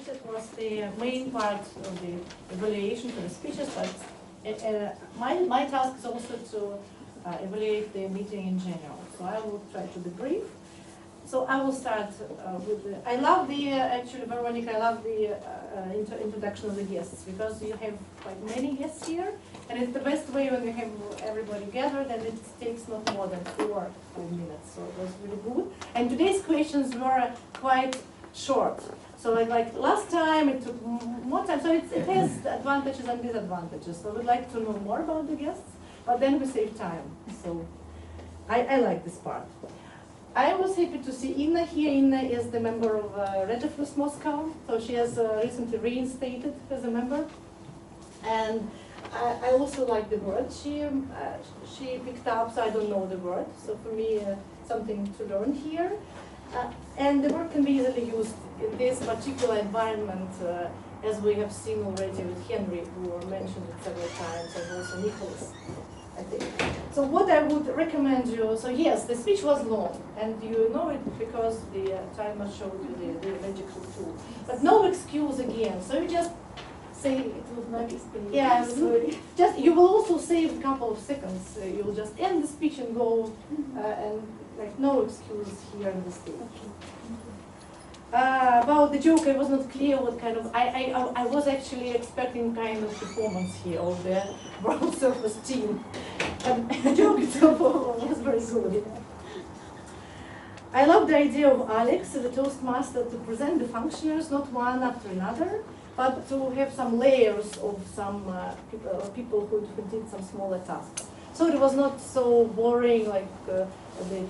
it was the main part of the evaluation for the speeches, but my task is also to evaluate the meeting in general. So I will try to debrief. So I will start with the, I love the, actually Veronica, I love the introduction of the guests, because you have quite many guests here, and it's the best way when you have everybody gathered, and it takes not more than 4 or 5 minutes, so it was really good. And today's questions were quite short. So like last time it took more time, so it has advantages and disadvantages. So we'd like to know more about the guests, but then we save time. So I like this part. I was happy to see Inna here. Inna is the member of Regiflus Moscow, so she has recently reinstated as a member. And I also like the word she picked up, so I don't know the word. So for me, something to learn here. And the word can be easily used in this particular environment, as we have seen already with Henry, who mentioned it several times, and also Nicholas, I think. So what I would recommend you, so yes, the speech was long, and you know it because the timer showed you the logical tool. But no excuse again, so you just say, it was not explained. Yeah, just, you will also save a couple of seconds. You'll just end the speech and go, and like no excuse here in the stage. About the joke, I was not clear what kind of, I was actually expecting kind of performance here of the World Surface team. And the joke itself was very good. I love the idea of Alex, the Toastmaster, to present the functionaries not one after another, but to have some layers of some people who did some smaller tasks. So it was not so boring like the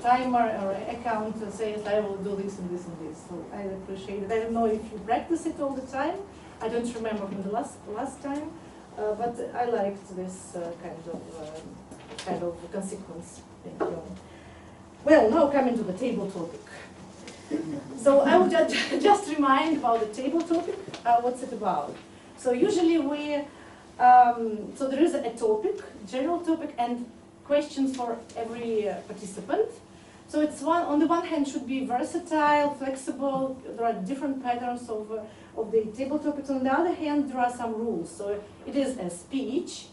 timer or account says, I will do this and this and this. So I appreciate it. I don't know if you practice it all the time. I don't remember from the last time, but I liked this kind of consequence. Thank you. Well, now coming to the table topic. So I will just remind about the table topic, what's it about. So usually we, so there is a topic, general topic, and questions for every participant. So it's on the one hand should be versatile, flexible, there are different patterns of the table topics. On the other hand, there are some rules. So it is a speech,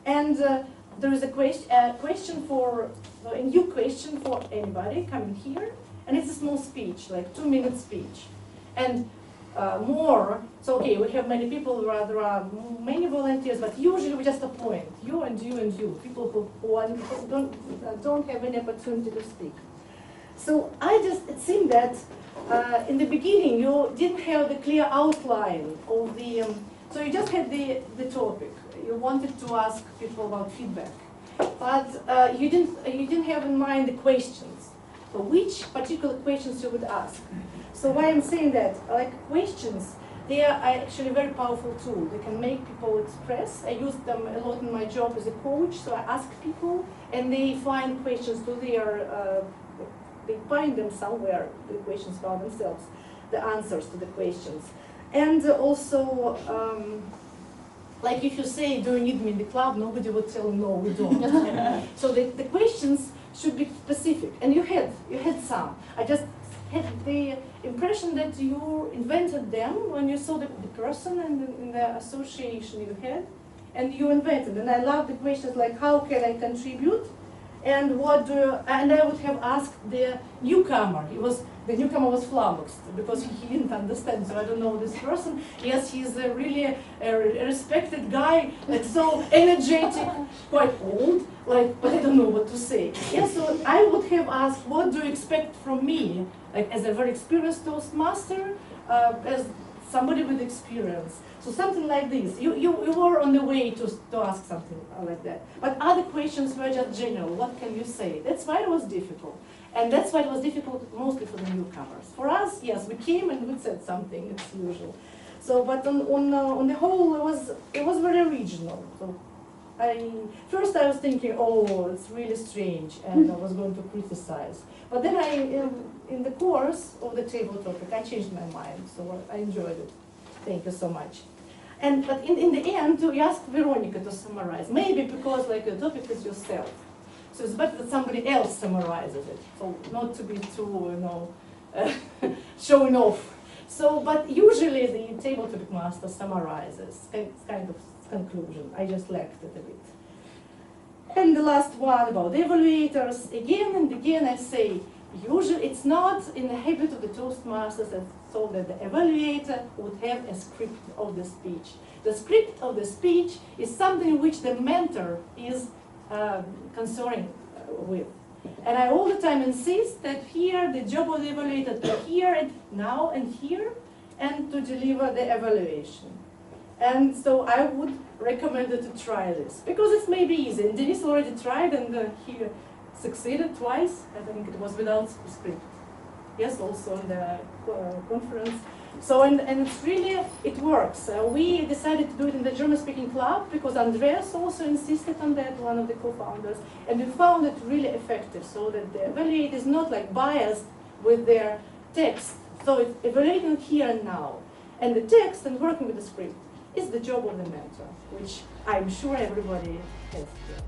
and there is a question for, a new question for anybody coming here. And it's a small speech, like 2-minute speech. And more, so okay, we have many people, there are many volunteers, but usually we just appoint you and you and you, people who don't have any opportunity to speak. So it seemed that in the beginning you didn't have the clear outline of the, so you just had the topic. You wanted to ask people about feedback, but you didn't have in mind the questions. So which particular questions you would ask. So why I'm saying that, like questions, they are actually a very powerful tool. They can make people express. I use them a lot in my job as a coach. So I ask people, and they find questions to their, they find them somewhere, the questions about themselves, the answers to the questions. And also, like if you say, do you need me in the club, nobody would tell no, we don't. So the questions should be specific, and you had some. I just had the impression that you invented them when you saw the person and in the association you had, and you invented. And I love the questions like, how can I contribute? And what do you, and I would have asked the newcomer. The newcomer was flummoxed because he didn't understand. So I don't know this person. Yes, he's a really respected guy, like so energetic, quite old, like, but I don't know what to say. Yes, so I would have asked, what do you expect from me, like as a very experienced Toastmaster, as somebody with experience. So something like this. You were on the way to ask something like that. But other questions were just general. What can you say? That's why it was difficult. And that's why it was difficult mostly for the newcomers. For us, yes, we came and we said something, it's usual. So, but on the whole, it was very original. So first I was thinking, oh, it's really strange, and I was going to criticize. But then in the course of the table topic, I changed my mind, so I enjoyed it. Thank you so much. But in the end, you asked Veronica to summarize. Maybe because like the topic is yourself. So it's better that somebody else summarizes it. So not to be too, showing off. So, but usually the table topic master summarizes, kind of conclusion. I just left it a bit. And the last one about the evaluators. Again and again I say, usually it's not in the habit of the Toastmasters that so that the evaluator would have a script of the speech. The script of the speech is something which the mentor is concerned with. And I all the time insist that here the job of the evaluator to hear it now and here and to deliver the evaluation. And so I would recommend to try this because it's maybe easy. And Denis already tried and he succeeded twice. I think it was without script. Yes, also in the conference. So, and it's really, it works. We decided to do it in the German-speaking club because Andreas also insisted on that, one of the co-founders, and we found it really effective so that the evaluator is not like biased with their text. So it's evaluating here and now. And the text and working with the script is the job of the mentor, which I'm sure everybody has here.